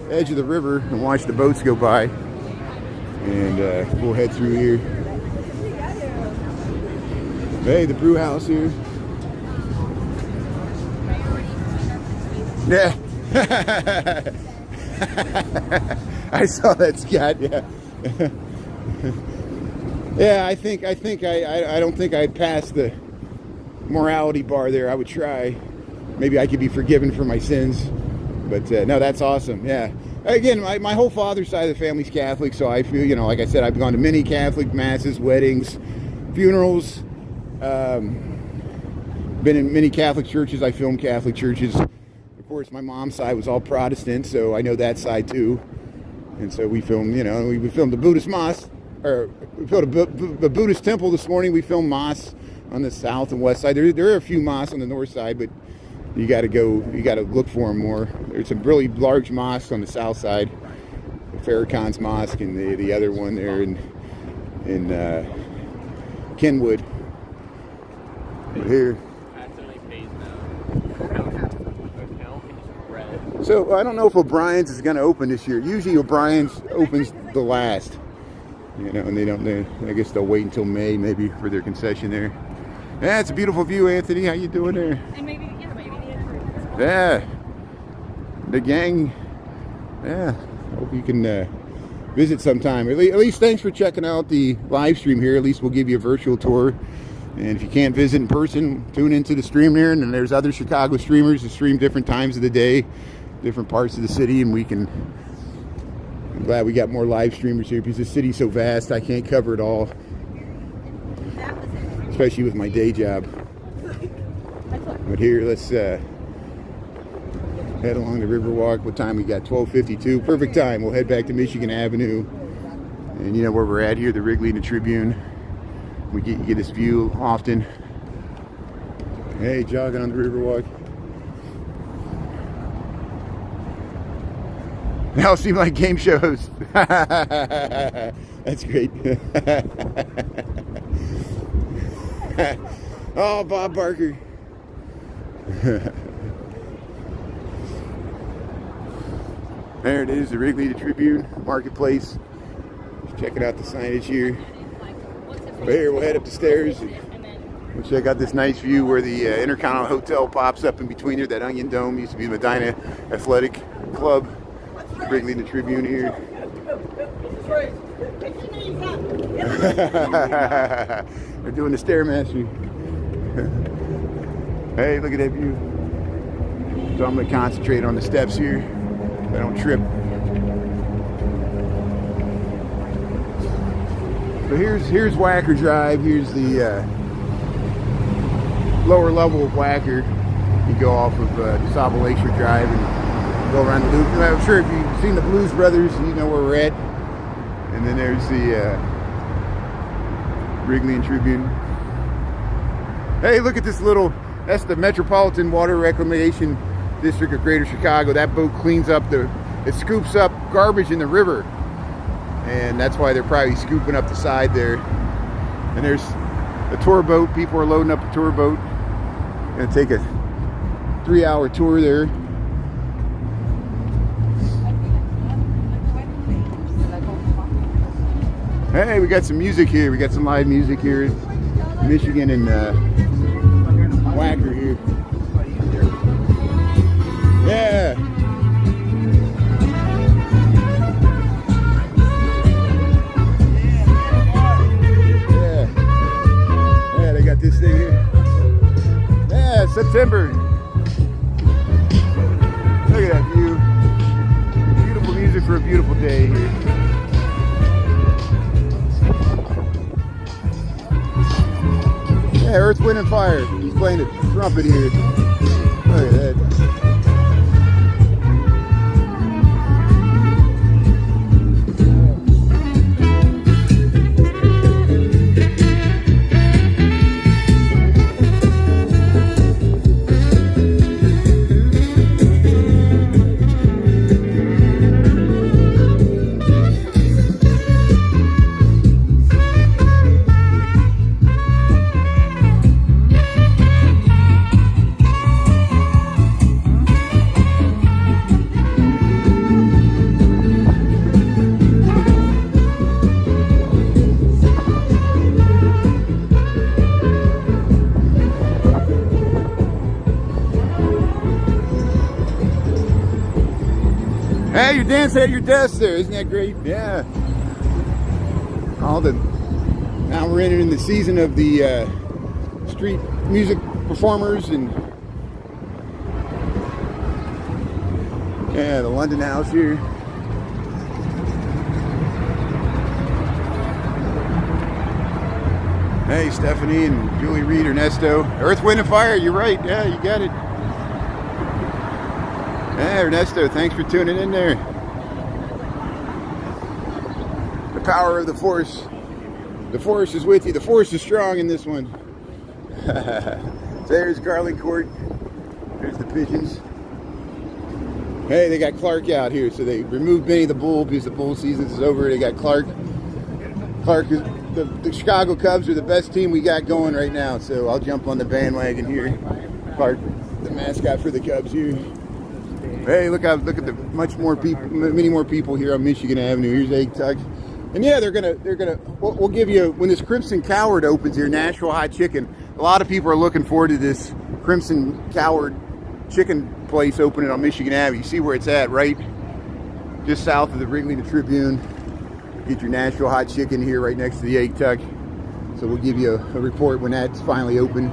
edge of the river and watch the boats go by. And we'll head through here. Hey, the brew house here. Yeah. I saw that, Scott. Yeah. Yeah, I don't think I'd pass the morality bar there. I would try. Maybe I could be forgiven for my sins. But no, that's awesome. Yeah. Again, my whole father's side of the family's Catholic, so I feel, you know, like I said, I've gone to many Catholic masses, weddings, funerals, been in many Catholic churches. I filmed Catholic churches. Of course, my mom's side was all Protestant, so I know that side too. And so we filmed, you know, we filmed the Buddhist mosque, or we filmed a Buddhist temple this morning. We filmed mosques on the south and west side. There are a few mosques on the north side, but you got to look for them more. There's some really large mosques on the south side, Farrakhan's Mosque, and the other one there in Kenwood. But here. So I don't know if O'Brien's is going to open this year. Usually O'Brien's opens the last, you know, and I guess they'll wait until May maybe for their concession there. Yeah, it's a beautiful view, Anthony. How you doing there? And maybe the intro. Yeah, the gang. Yeah, hope you can visit sometime. At least thanks for checking out the live stream here. At least we'll give you a virtual tour. And if you can't visit in person, tune into the stream here. And then there's other Chicago streamers that stream different times of the day, different parts of the city, and I'm glad we got more live streamers here because the city's so vast I can't cover it all, especially with my day job. But here, let's head along the Riverwalk. What time we got? 12:52. Perfect time. We'll head back to Michigan Avenue. And you know where we're at here, the Wrigley and the Tribune. We get this view often. Hey, jogging on the Riverwalk. Now seem like game shows. That's great. Oh, Bob Barker. There it is, the Wrigley the Tribune Marketplace. Just checking out the signage here. But here, we'll head up the stairs and we'll check out this nice view where the Intercontinental Hotel pops up in between there. That onion dome used to be the Medina Athletic Club. Wrigley the Tribune here. They're doing the Stairmaster. Hey, look at that view. So I'm going to concentrate on the steps here so I don't trip. So here's Wacker Drive. Here's the lower level of Wacker. You go off of DeSable Lakeshore Drive and go around the loop. I'm sure if you've seen the Blues Brothers, you know where we're at. And then there's the Wrigley and Tribune. Hey, look at this little, that's the Metropolitan Water Reclamation District of Greater Chicago. That boat cleans up it scoops up garbage in the river. And that's why they're probably scooping up the side there. And there's a tour boat. People are loading up a tour boat. Gonna take a 3-hour tour there. Hey, we got some music here. We got some live music here in Michigan and Wacker here. Yeah. Yeah, they got this thing here. Yeah, September. Look at that view. Beautiful music for a beautiful day here. Yeah, Earth, Wind, and Fire. He's playing the trumpet here. Look at that. Hey, you're dancing at your desk there. Isn't that great? Yeah. Now we're entering the season of the street music performers and yeah, the London House here. Hey, Stephanie and Julie Reed, Ernesto. Earth, Wind, and Fire. You're right. Yeah, you got it. Hey, Ernesto, thanks for tuning in there. The power of the Force. The Force is with you. The Force is strong in this one. So there's Garland Court. There's the pigeons. Hey, they got Clark out here. So they removed Benny the Bull because the bull season is over. They got Clark. Clark is the Chicago Cubs are the best team we got going right now. So I'll jump on the bandwagon here. Clark, the mascot for the Cubs here. Hey, look at the many more people here on Michigan Avenue. Here's Egg Tuck. And yeah, we'll give you, when this Crimson Coward opens here, Nashville Hot Chicken, a lot of people are looking forward to this Crimson Coward chicken place opening on Michigan Avenue. You see where it's at, right? Just south of the Wrigley and the Tribune. Get your Nashville Hot Chicken here right next to the Egg Tuck. So we'll give you a report when that's finally open.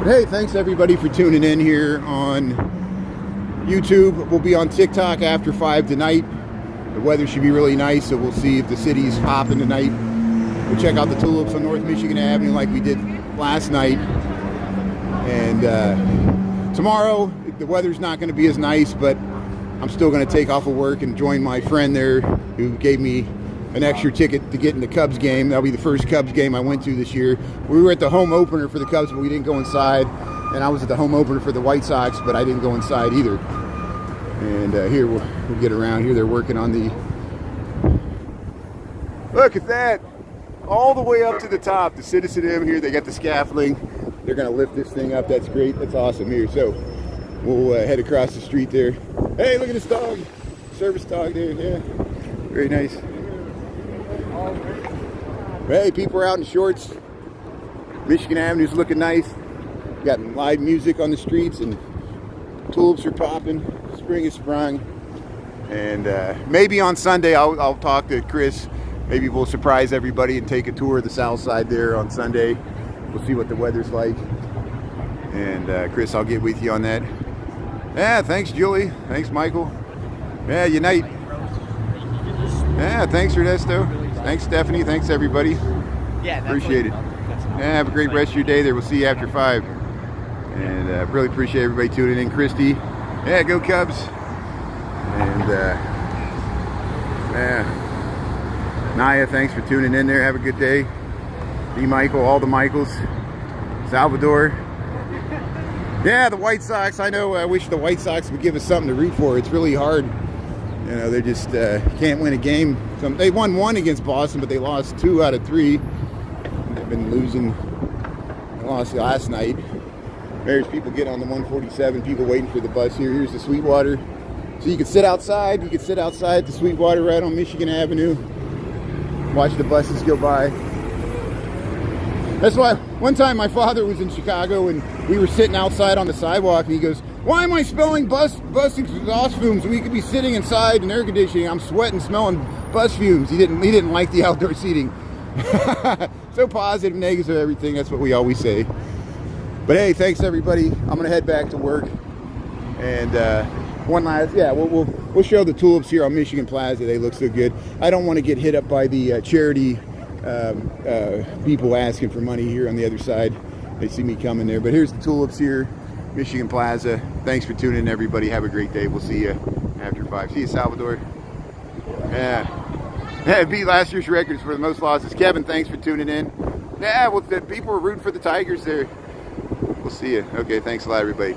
Hey, thanks everybody for tuning in here on YouTube. We'll be on TikTok after 5 tonight. The weather should be really nice, so we'll see if the city's popping tonight. We'll check out the tulips on North Michigan Avenue like we did last night. And tomorrow, the weather's not going to be as nice, but I'm still going to take off of work and join my friend there who gave me an extra ticket to get in the Cubs game. That'll be the first Cubs game I went to this year. We were at the home opener for the Cubs, but we didn't go inside. And I was at the home opener for the White Sox, but I didn't go inside either. And here, we'll get around here. They're working on the... Look at that! All the way up to the top. The Citizen M here, they got the scaffolding. They're going to lift this thing up. That's great. That's awesome here. So we'll head across the street there. Hey, look at this dog. Service dog there. Yeah. Very nice. Hey, people are out in shorts. Michigan Avenue's looking nice. Got live music on the streets and tulips are popping. Spring is sprung. And maybe on Sunday I'll talk to Chris. Maybe we'll surprise everybody and take a tour of the south side there on Sunday. We'll see what the weather's like. And Chris, I'll get with you on that. Yeah, thanks Julie. Thanks Michael. Yeah, unite. Yeah, thanks Ernesto. Thanks Stephanie. Thanks everybody. Yeah, appreciate it. Yeah, have a great rest of your day there. We'll see you after 5. And really appreciate everybody tuning in. Christy. Yeah, go Cubs. And yeah. Naya, thanks for tuning in there. Have a good day. D. Michael, all the Michaels. Salvador. Yeah, the White Sox. I know. I wish the White Sox would give us something to root for. It's really hard. You know, they just can't win a game. They won 1 against Boston, but they lost 2 out of 3. They've been losing. They lost last night. There's people getting on the 147. People waiting for the bus here. Here's the Sweetwater. So you can sit outside. You can sit outside the Sweetwater right on Michigan Avenue. Watch the buses go by. That's why one time my father was in Chicago and we were sitting outside on the sidewalk and he goes, "Why am I smelling bus exhaust fumes? We could be sitting inside in air conditioning. I'm sweating, smelling bus fumes." He didn't like the outdoor seating. So positive, negative, everything. That's what we always say. But hey, thanks everybody. I'm gonna head back to work. And one last, yeah, we'll show the tulips here on Michigan Plaza. They look so good. I don't want to get hit up by the charity people asking for money here on the other side. They see me coming there. But here's the tulips here, Michigan Plaza. Thanks for tuning in, everybody. Have a great day. We'll see you after 5. See you, Salvador. Yeah, beat last year's records for the most losses. Kevin, thanks for tuning in. Yeah, well, the people are rooting for the Tigers there. We'll see you. Okay, thanks a lot, everybody.